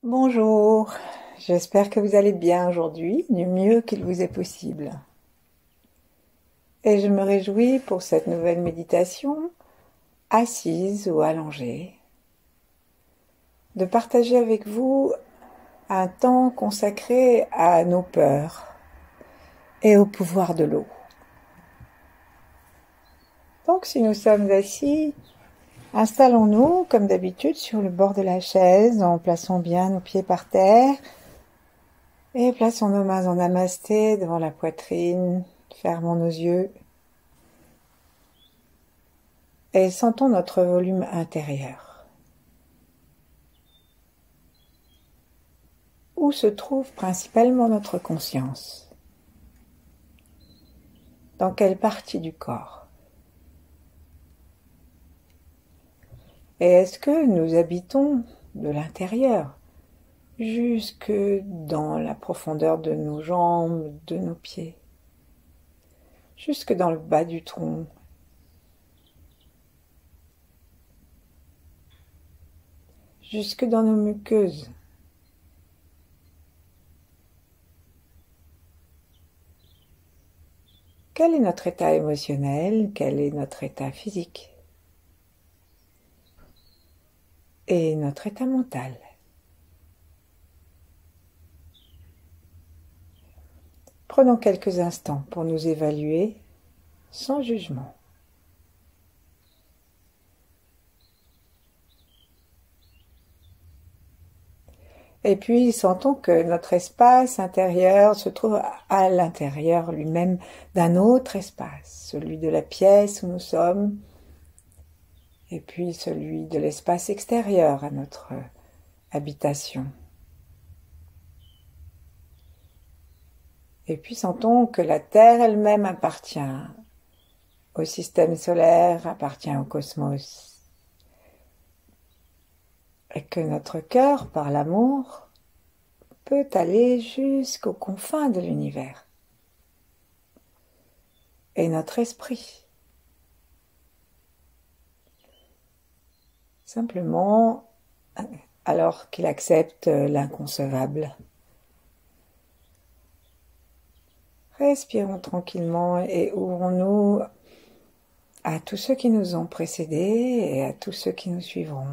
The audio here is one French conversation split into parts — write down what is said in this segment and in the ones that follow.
Bonjour, j'espère que vous allez bien aujourd'hui, du mieux qu'il vous est possible. Et je me réjouis pour cette nouvelle méditation, assise ou allongée, de partager avec vous un temps consacré à nos peurs et au pouvoir de l'eau. Donc si nous sommes assis, installons-nous comme d'habitude sur le bord de la chaise en plaçant bien nos pieds par terre et plaçons nos mains en namasté devant la poitrine, fermons nos yeux et sentons notre volume intérieur. Où se trouve principalement notre conscience? Dans quelle partie du corps? Et est-ce que nous habitons de l'intérieur, jusque dans la profondeur de nos jambes, de nos pieds, jusque dans le bas du tronc, jusque dans nos muqueuses? Quel est notre état émotionnel? Quel est notre état physique? Et notre état mental? Prenons quelques instants pour nous évaluer sans jugement. Et puis, sentons que notre espace intérieur se trouve à l'intérieur lui-même d'un autre espace, celui de la pièce où nous sommes, et puis celui de l'espace extérieur à notre habitation. Et puis, sentons que la Terre elle-même appartient au système solaire, appartient au cosmos, et que notre cœur, par l'amour, peut aller jusqu'aux confins de l'univers. Et notre esprit, simplement, alors qu'il accepte l'inconcevable. Respirons tranquillement et ouvrons-nous à tous ceux qui nous ont précédés et à tous ceux qui nous suivront.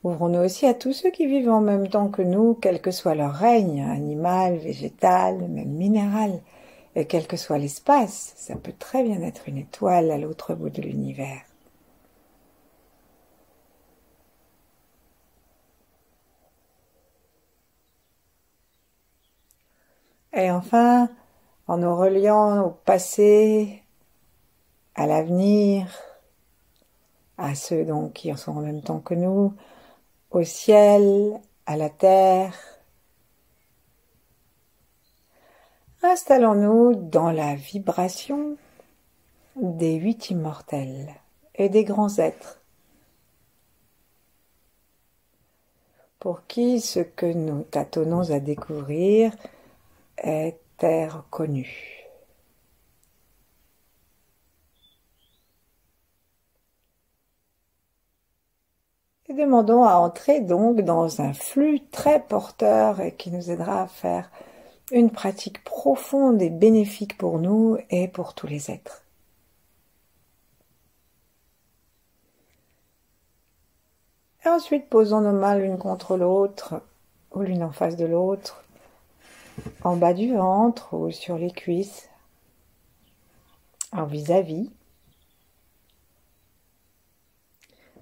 Ouvrons-nous aussi à tous ceux qui vivent en même temps que nous, quel que soit leur règne, animal, végétal, même minéral, et quel que soit l'espace, ça peut très bien être une étoile à l'autre bout de l'univers. Et enfin, en nous reliant au passé, à l'avenir, à ceux donc qui sont en même temps que nous, au ciel, à la terre, installons-nous dans la vibration des 8 immortels et des grands êtres, pour qui ce que nous tâtonnons à découvrir est terre connue. Et demandons à entrer donc dans un flux très porteur et qui nous aidera à faire une pratique profonde et bénéfique pour nous et pour tous les êtres. Et ensuite, posons nos mains l'une contre l'autre, ou l'une en face de l'autre, en bas du ventre ou sur les cuisses, en vis-à-vis.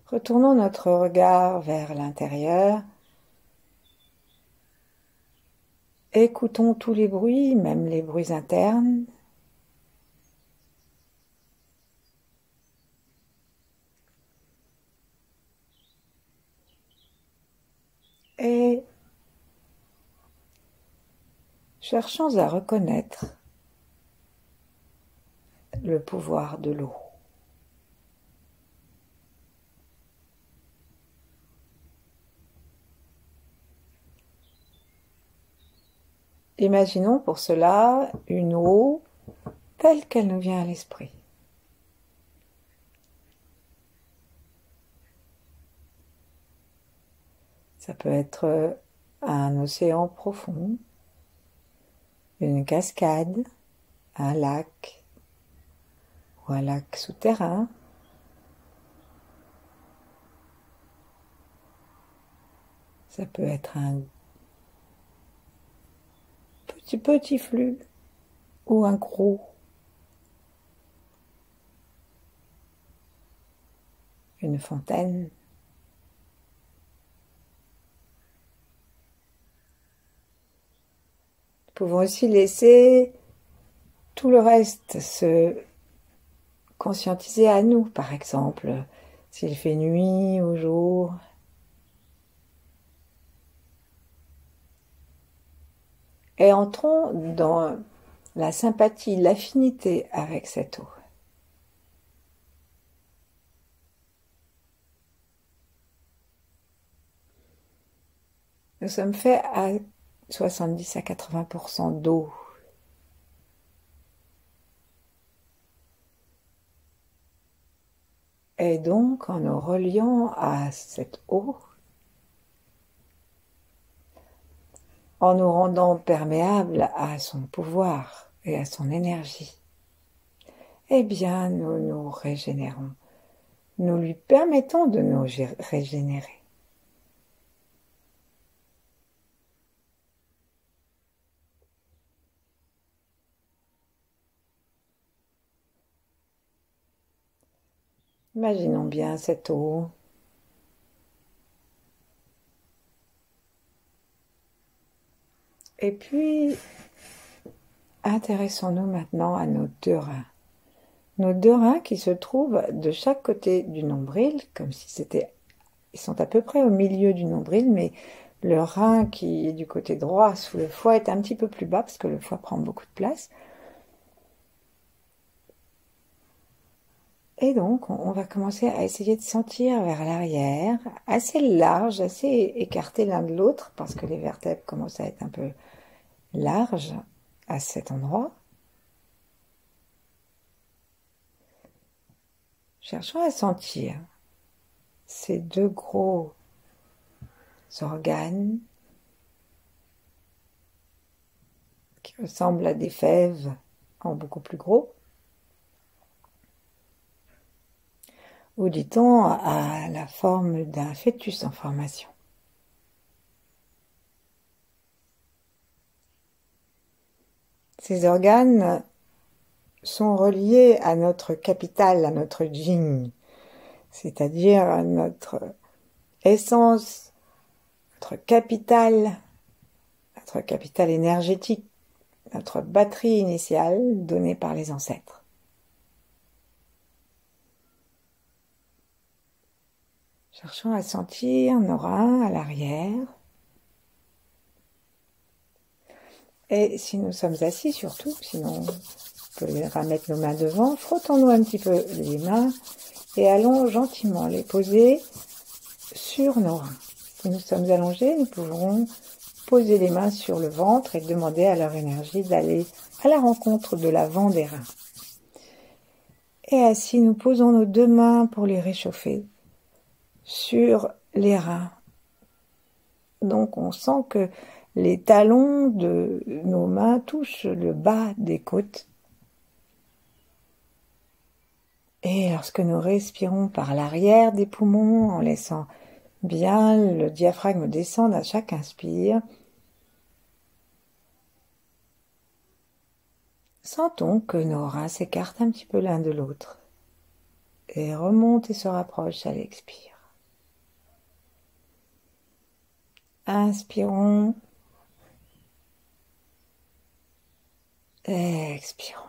Retournons notre regard vers l'intérieur. Écoutons tous les bruits, même les bruits internes. Et cherchons à reconnaître le pouvoir de l'eau. Imaginons pour cela une eau telle qu'elle nous vient à l'esprit. Ça peut être un océan profond, une cascade, un lac ou un lac souterrain. Ça peut être un petit flux ou un gros. Une fontaine. Nous pouvons aussi laisser tout le reste se conscientiser à nous, par exemple, s'il fait nuit ou jour. Et entrons dans la sympathie, l'affinité avec cette eau. Nous sommes faits à 70 à 80% d'eau. Et donc, en nous reliant à cette eau, en nous rendant perméables à son pouvoir et à son énergie, eh bien, nous nous régénérons. Nous lui permettons de nous régénérer. Imaginons bien cette eau. Et puis, intéressons-nous maintenant à nos deux reins. Nos deux reins qui se trouvent de chaque côté du nombril, comme si c'était... Ils sont à peu près au milieu du nombril, mais le rein qui est du côté droit sous le foie est un petit peu plus bas, parce que le foie prend beaucoup de place. Et donc, on va commencer à essayer de sentir vers l'arrière, assez large, assez écarté l'un de l'autre, parce que les vertèbres commencent à être un peu larges à cet endroit. Cherchons à sentir ces deux gros organes qui ressemblent à des fèves en beaucoup plus gros. Ou dit-on à la forme d'un fœtus en formation. Ces organes sont reliés à notre capital, à notre yin, c'est-à-dire à notre essence, notre capital énergétique, notre batterie initiale donnée par les ancêtres. Cherchons à sentir nos reins à l'arrière. Et si nous sommes assis surtout, sinon on peut remettre nos mains devant, frottons-nous un petit peu les mains et allons gentiment les poser sur nos reins. Si nous sommes allongés, nous pouvons poser les mains sur le ventre et demander à leur énergie d'aller à la rencontre de l'avant des reins. Et assis, nous posons nos deux mains pour les réchauffer sur les reins. Donc on sent que les talons de nos mains touchent le bas des côtes. Et lorsque nous respirons par l'arrière des poumons, en laissant bien le diaphragme descendre à chaque inspire, sentons que nos reins s'écartent un petit peu l'un de l'autre et remontent et se rapprochent à l'expire. Inspirons, expirons.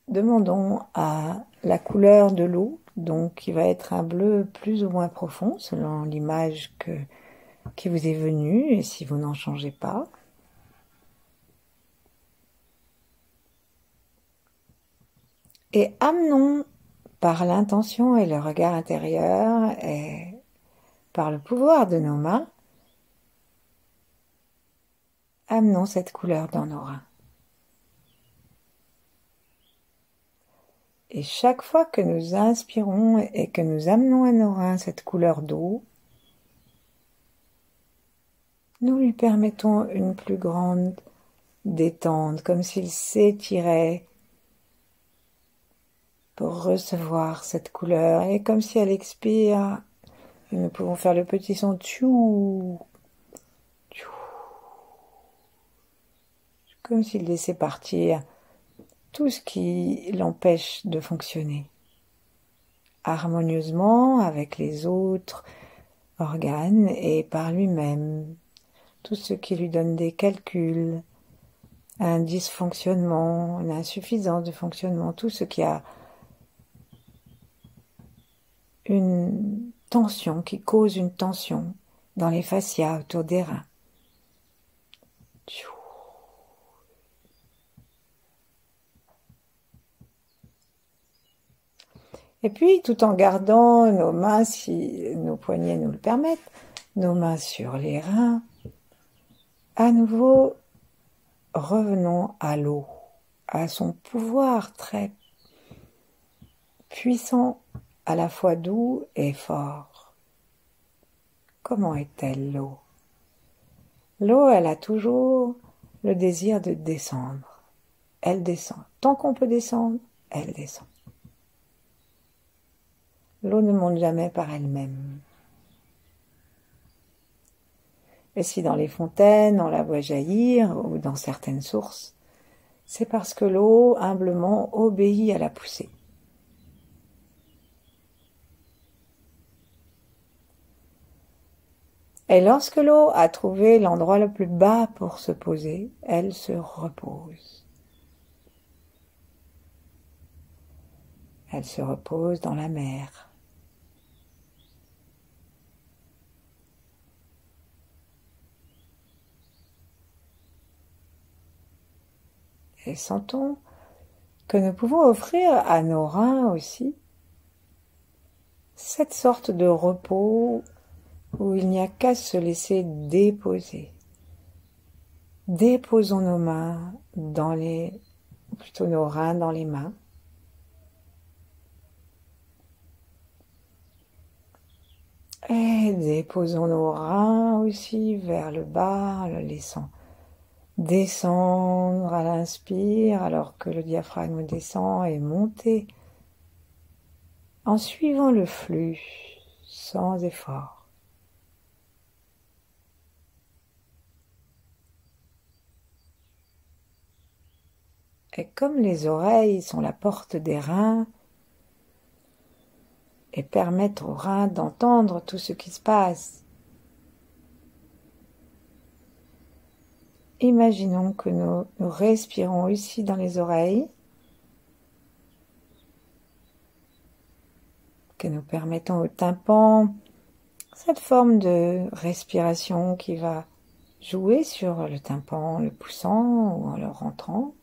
Demandons à la couleur de l'eau, donc qui va être un bleu plus ou moins profond selon l'image qui vous est venue et si vous n'en changez pas. Et amenons par l'intention et le regard intérieur et par le pouvoir de nos mains, amenons cette couleur dans nos reins. Et chaque fois que nous inspirons et que nous amenons à nos reins cette couleur d'eau, nous lui permettons une plus grande détente, comme s'il s'étirait pour recevoir cette couleur. Et comme si elle expire, et nous pouvons faire le petit son tchou, tchou, comme s'il laissait partir tout ce qui l'empêche de fonctionner harmonieusement avec les autres organes et par lui-même. Tout ce qui lui donne des calculs, un dysfonctionnement, une insuffisance de fonctionnement, tout ce qui a une tension, qui cause une tension dans les fascias autour des reins. Et puis, tout en gardant nos mains, si nos poignets nous le permettent, nos mains sur les reins, à nouveau, revenons à l'eau, à son pouvoir très puissant, à la fois doux et fort. Comment est-elle l'eau? L'eau, elle a toujours le désir de descendre. Elle descend. Tant qu'on peut descendre, elle descend. L'eau ne monte jamais par elle-même. Et si dans les fontaines on la voit jaillir, ou dans certaines sources, c'est parce que l'eau humblement obéit à la poussée. Et lorsque l'eau a trouvé l'endroit le plus bas pour se poser, elle se repose. Elle se repose dans la mer. Et sentons que nous pouvons offrir à nos reins aussi cette sorte de repos où il n'y a qu'à se laisser déposer. Déposons nos mains plutôt nos reins dans les mains. Et déposons nos reins aussi vers le bas, en le laissant descendre à l'inspire alors que le diaphragme descend et monter en suivant le flux sans effort. Et comme les oreilles sont la porte des reins et permettent aux reins d'entendre tout ce qui se passe, imaginons que nous respirons ici dans les oreilles, que nous permettons au tympan cette forme de respiration qui va jouer sur le tympan en le poussant ou en le rentrant,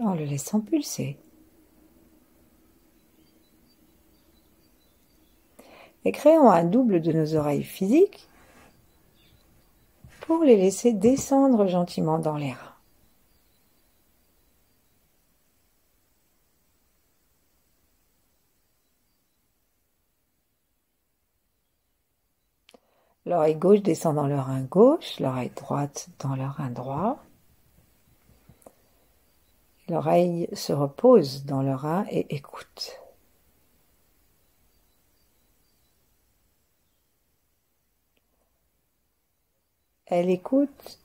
en le laissant pulser. Et créons un double de nos oreilles physiques pour les laisser descendre gentiment dans les reins. L'oreille gauche descend dans le rein gauche, l'oreille droite dans le rein droit. L'oreille se repose dans le rein et écoute. Elle écoute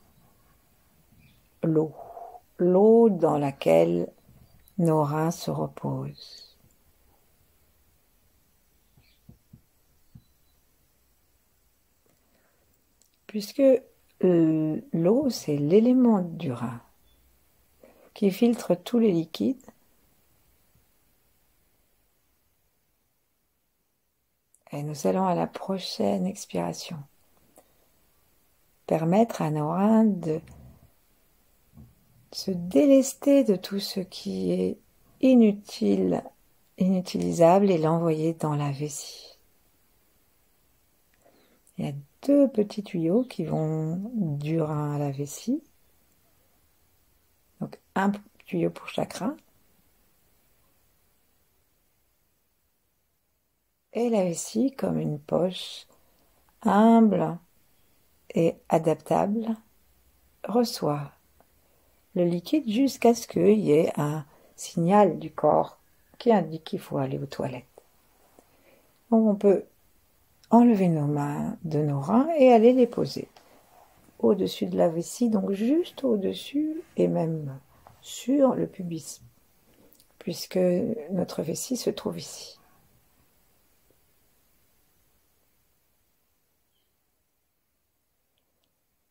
l'eau dans laquelle nos reins se reposent. Puisque l'eau, c'est l'élément du rein qui filtre tous les liquides. Et nous allons à la prochaine expiration permettre à nos reins de se délester de tout ce qui est inutile, inutilisable et l'envoyer dans la vessie. Il y a 2 petits tuyaux qui vont du rein à la vessie. Donc un tuyau pour chaque rein. Et la vessie comme une poche humble et adaptable reçoit le liquide jusqu'à ce qu'il y ait un signal du corps qui indique qu'il faut aller aux toilettes. Donc on peut enlever nos mains de nos reins et aller les poser au-dessus de la vessie, donc juste au-dessus et même sur le pubis, puisque notre vessie se trouve ici.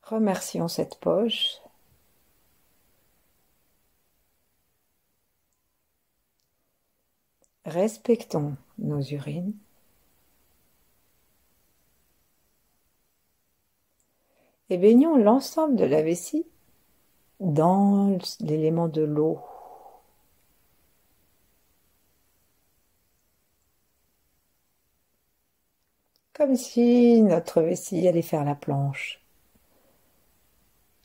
Remercions cette poche. Respectons nos urines. Et baignons l'ensemble de la vessie dans l'élément de l'eau. Comme si notre vessie allait faire la planche.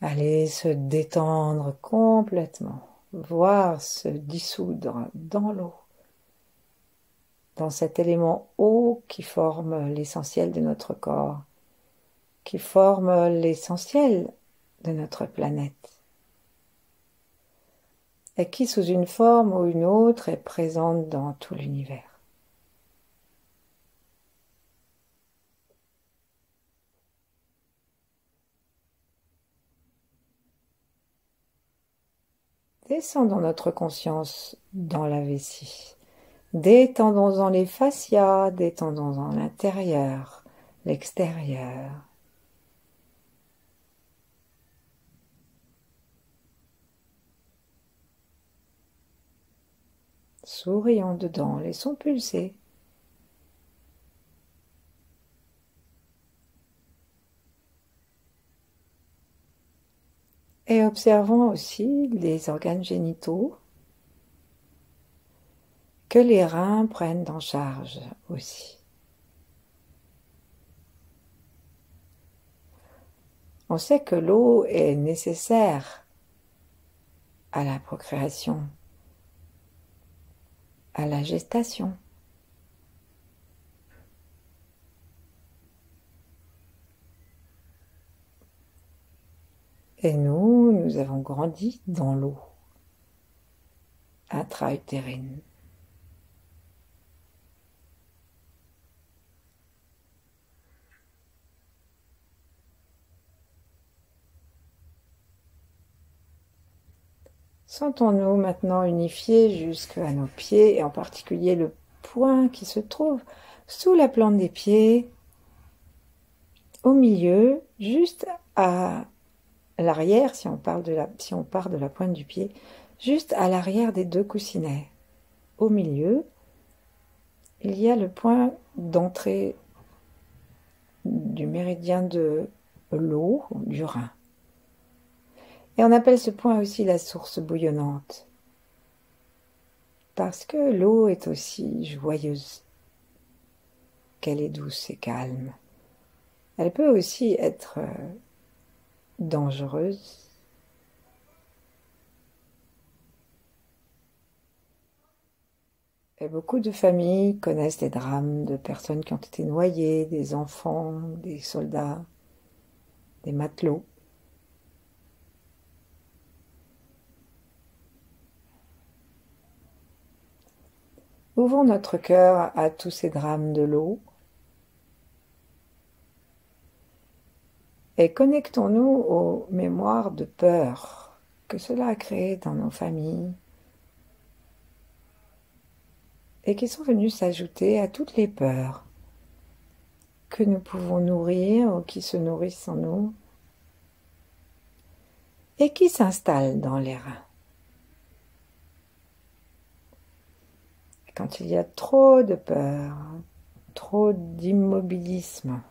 Allez se détendre complètement, voire se dissoudre dans l'eau, dans cet élément eau qui forme l'essentiel de notre corps, qui forme l'essentiel de notre planète, et qui, sous une forme ou une autre, est présente dans tout l'univers. Descendons notre conscience dans la vessie. Détendons-en les fascias, détendons-en l'intérieur, l'extérieur. Sourions dedans, laissons pulser. Et observons aussi les organes génitaux que les reins prennent en charge aussi. On sait que l'eau est nécessaire à la procréation, à la gestation. Et nous avons grandi dans l'eau intra-utérine. Sentons-nous maintenant unifiés jusqu'à nos pieds, et en particulier le point qui se trouve sous la plante des pieds, au milieu, juste à l'arrière, si on part de la pointe du pied, juste à l'arrière des deux coussinets. Au milieu, il y a le point d'entrée du méridien de l'eau, du rein. Et on appelle ce point aussi la source bouillonnante, parce que l'eau est aussi joyeuse, qu'elle est douce et calme. Elle peut aussi être dangereuse. Et beaucoup de familles connaissent des drames de personnes qui ont été noyées, des enfants, des soldats, des matelots. Ouvrons notre cœur à tous ces drames de l'eau et connectons-nous aux mémoires de peur que cela a créé dans nos familles et qui sont venues s'ajouter à toutes les peurs que nous pouvons nourrir ou qui se nourrissent en nous et qui s'installent dans les reins. Quand il y a trop de peur, trop d'immobilisme,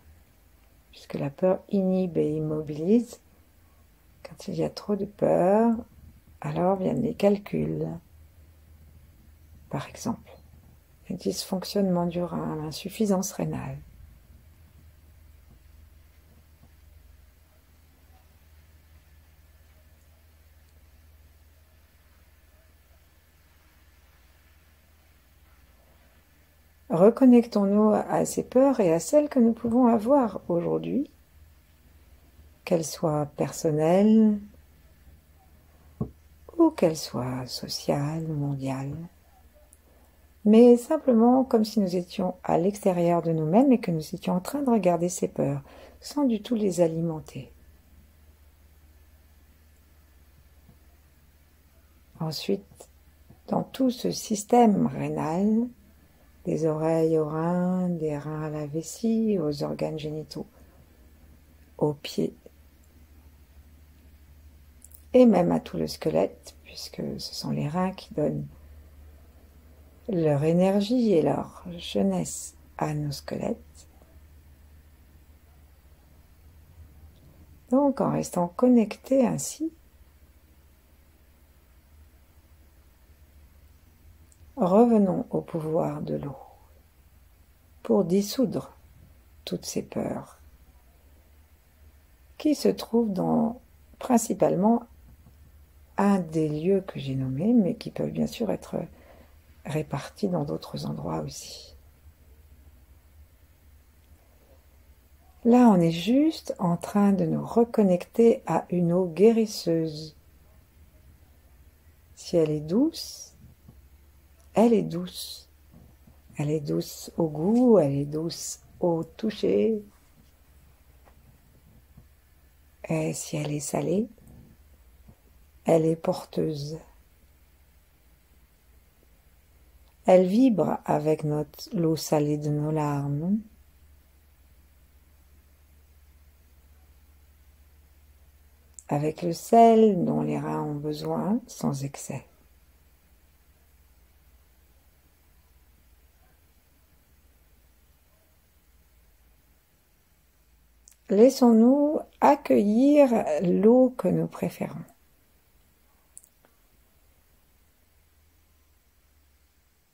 puisque la peur inhibe et immobilise, quand il y a trop de peur, alors viennent les calculs. Par exemple, le dysfonctionnement du rein, l'insuffisance rénale. Reconnectons-nous à ces peurs et à celles que nous pouvons avoir aujourd'hui, qu'elles soient personnelles ou qu'elles soient sociales ou mondiales, mais simplement comme si nous étions à l'extérieur de nous-mêmes et que nous étions en train de regarder ces peurs, sans du tout les alimenter. Ensuite, dans tout ce système rénal, des oreilles aux reins, des reins à la vessie, aux organes génitaux, aux pieds, et même à tout le squelette, puisque ce sont les reins qui donnent leur énergie et leur jeunesse à nos squelettes. Donc, en restant connectés ainsi, revenons au pouvoir de l'eau pour dissoudre toutes ces peurs qui se trouvent dans principalement un des lieux que j'ai nommés, mais qui peuvent bien sûr être répartis dans d'autres endroits aussi. Là, on est juste en train de nous reconnecter à une eau guérisseuse. Si elle est douce, elle est douce. Elle est douce au goût, elle est douce au toucher. Et si elle est salée, elle est porteuse. Elle vibre avec l'eau salée de nos larmes. Avec le sel dont les reins ont besoin sans excès. Laissons-nous accueillir l'eau que nous préférons.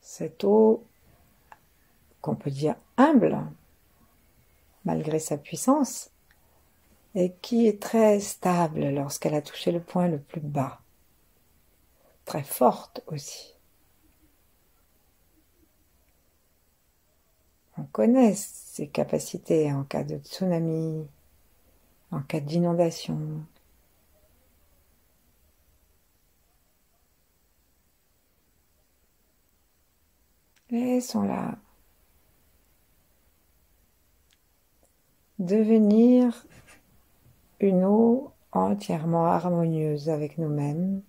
Cette eau qu'on peut dire humble, malgré sa puissance, et qui est très stable lorsqu'elle a touché le point le plus bas, très forte aussi. On connaît ses capacités en cas de tsunami, en cas d'inondation. Laissons-la devenir une eau entièrement harmonieuse avec nous-mêmes,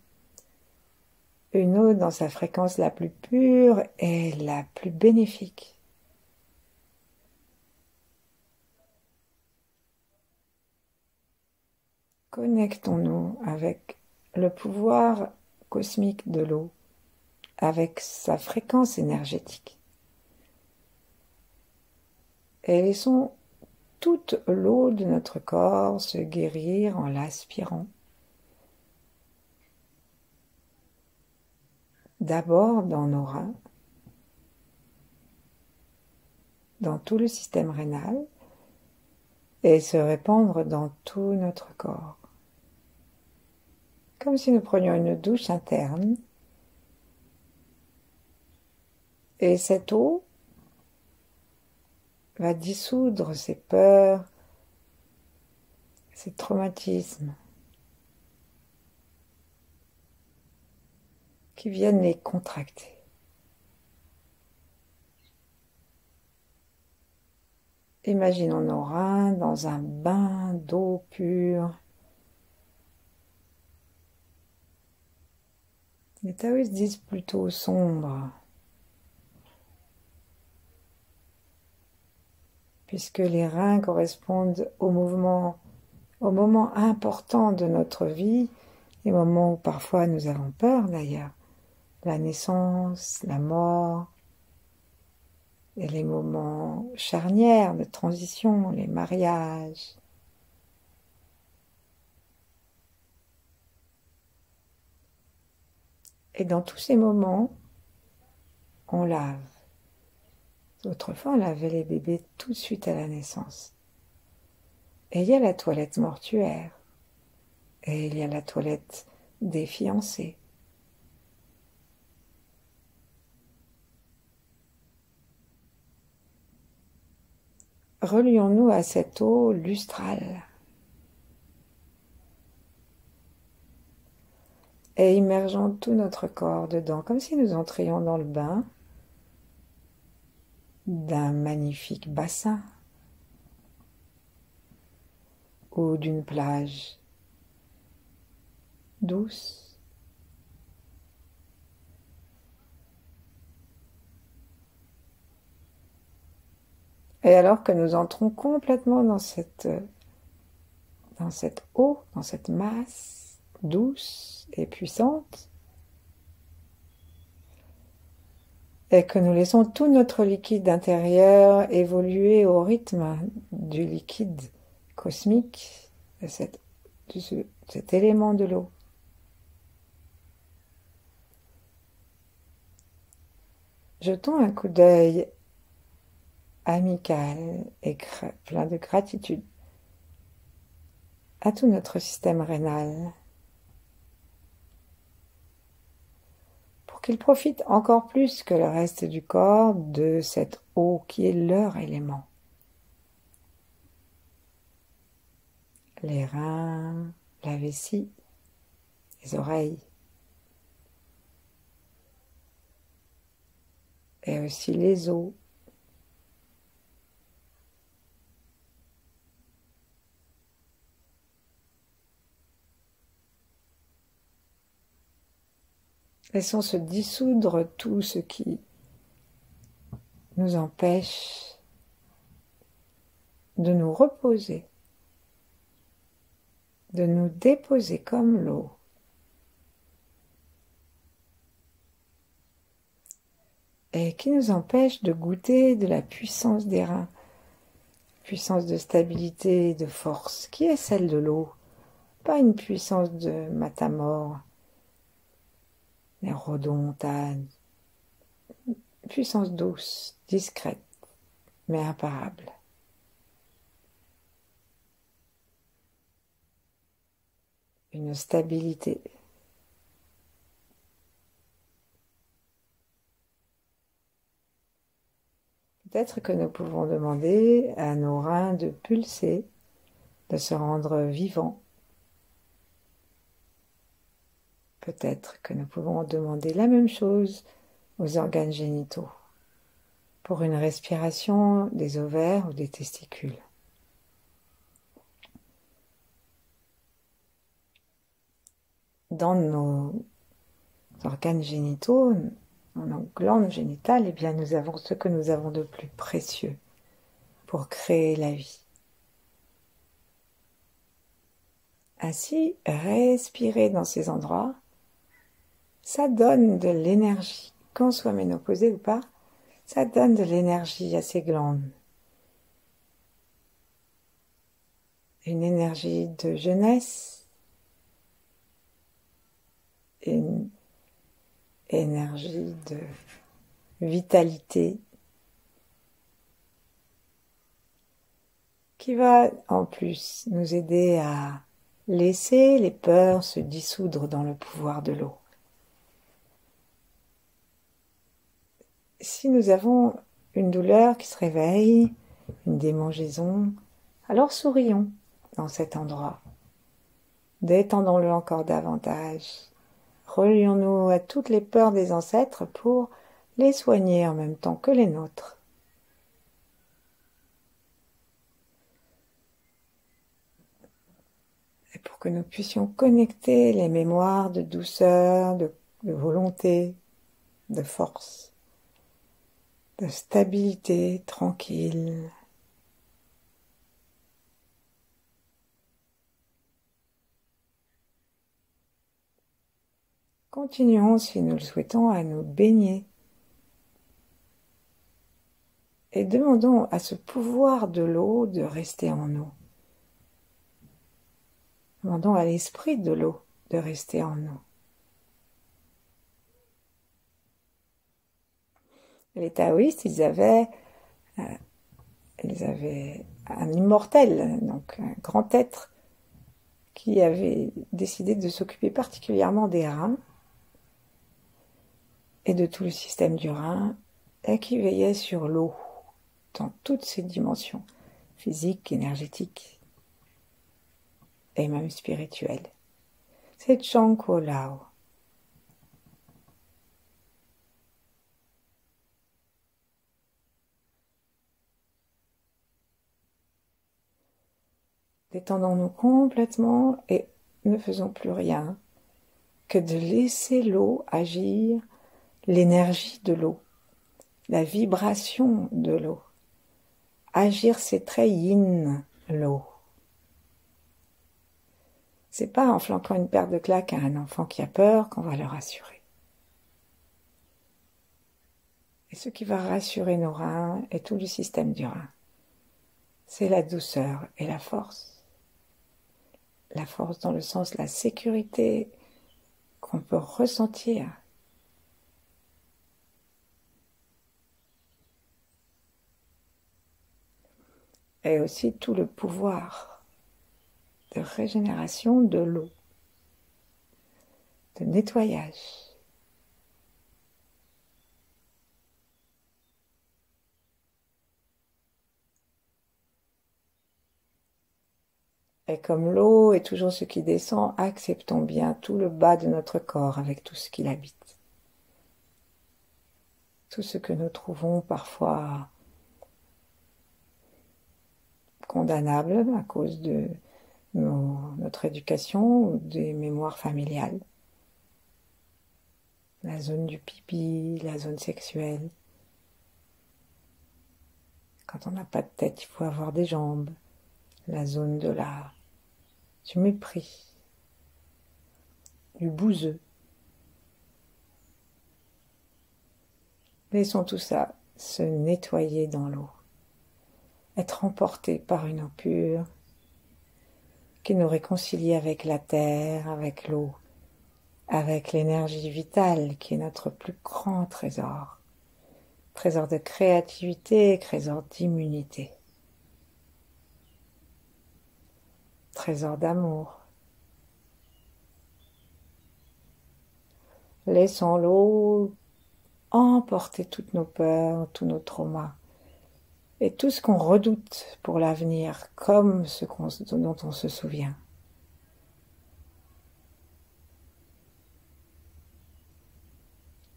une eau dans sa fréquence la plus pure et la plus bénéfique. Connectons-nous avec le pouvoir cosmique de l'eau, avec sa fréquence énergétique. Et laissons toute l'eau de notre corps se guérir en l'aspirant. D'abord dans nos reins, dans tout le système rénal, et se répandre dans tout notre corps. Comme si nous prenions une douche interne, et cette eau va dissoudre ces peurs, ces traumatismes qui viennent les contracter. Imaginons nos reins dans un bain d'eau pure. Les taoïstes disent plutôt sombre, puisque les reins correspondent au mouvement, aux moments importants de notre vie, les moments où parfois nous avons peur d'ailleurs, la naissance, la mort, et les moments charnières de transition, les mariages. Et dans tous ces moments, on lave. Autrefois, on lavait les bébés tout de suite à la naissance. Et il y a la toilette mortuaire. Et il y a la toilette des fiancés. relions-nous à cette eau lustrale et immergeons tout notre corps dedans, comme si nous entrions dans le bain d'un magnifique bassin ou d'une plage douce. Et alors que nous entrons complètement dans cette eau, dans cette masse douce et puissante, et que nous laissons tout notre liquide intérieur évoluer au rythme du liquide cosmique, de cet élément de l'eau. Jetons un coup d'œil amical et plein de gratitude à tout notre système rénal pour qu'il profite encore plus que le reste du corps de cette eau qui est leur élément. Les reins, la vessie, les oreilles et aussi les os. Laissons se dissoudre tout ce qui nous empêche de nous reposer, de nous déposer comme l'eau. Et qui nous empêche de goûter de la puissance des reins, puissance de stabilité et de force, qui est celle de l'eau, pas une puissance de matamore, les rhodomontades, puissance douce, discrète, mais imparable. Une stabilité. Peut-être que nous pouvons demander à nos reins de pulser, de se rendre vivants. Peut-être que nous pouvons demander la même chose aux organes génitaux, pour une respiration des ovaires ou des testicules. Dans nos organes génitaux, dans nos glandes génitales, eh bien, nous avons ce que nous avons de plus précieux pour créer la vie. Ainsi, respirer dans ces endroits, ça donne de l'énergie, qu'on soit ménopausé ou pas, ça donne de l'énergie à ces glandes. Une énergie de jeunesse, une énergie de vitalité qui va en plus nous aider à laisser les peurs se dissoudre dans le pouvoir de l'eau. Si nous avons une douleur qui se réveille, une démangeaison, alors sourions dans cet endroit. Détendons-le encore davantage. Relions-nous à toutes les peurs des ancêtres pour les soigner en même temps que les nôtres. Et pour que nous puissions connecter les mémoires de douceur, de volonté, de force, de stabilité tranquille. Continuons, si nous le souhaitons, à nous baigner et demandons à ce pouvoir de l'eau de rester en nous. Demandons à l'esprit de l'eau de rester en nous. Les taoïstes, ils avaient un immortel, donc un grand être, qui avait décidé de s'occuper particulièrement des reins et de tout le système du rein, et qui veillait sur l'eau dans toutes ses dimensions. physique, énergétique et même spirituelle. C'est Changko Lao. Détendons-nous complètement et ne faisons plus rien que de laisser l'eau agir, l'énergie de l'eau, la vibration de l'eau. Agir, c'est très yin, l'eau. C'est pas en flanquant une paire de claques à un enfant qui a peur qu'on va le rassurer. Et ce qui va rassurer nos reins et tout le système du rein, c'est la douceur et la force. La force dans le sens de la sécurité qu'on peut ressentir. Et aussi tout le pouvoir de régénération de l'eau, de nettoyage. Et comme l'eau est toujours ce qui descend, acceptons bien tout le bas de notre corps avec tout ce qui l'habite. Tout ce que nous trouvons parfois condamnable à cause de notre éducation ou des mémoires familiales. La zone du pipi, la zone sexuelle. Quand on n'a pas de tête, il faut avoir des jambes. La zone du mépris, du bouseux. Laissons tout ça se nettoyer dans l'eau. Être emporté par une eau pure qui nous réconcilie avec la terre, avec l'eau, avec l'énergie vitale qui est notre plus grand trésor. Trésor de créativité, trésor d'immunité. Trésor d'amour. Laissons l'eau emporter toutes nos peurs, tous nos traumas et tout ce qu'on redoute pour l'avenir, comme ce dont on se souvient.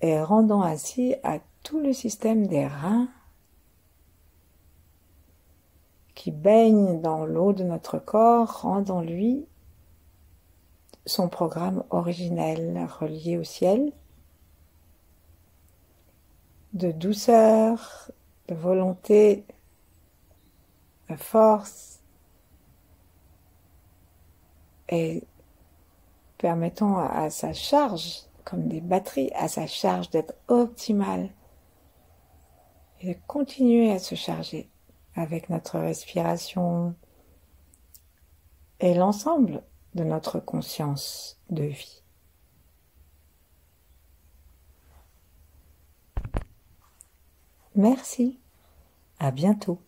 Et rendons ainsi à tout le système des reins qui baigne dans l'eau de notre corps, rendons-lui son programme originel relié au ciel, de douceur, de volonté, de force, et permettons à sa charge, comme des batteries, à sa charge d'être optimale et de continuer à se charger avec notre respiration et l'ensemble de notre conscience de vie. Merci, à bientôt.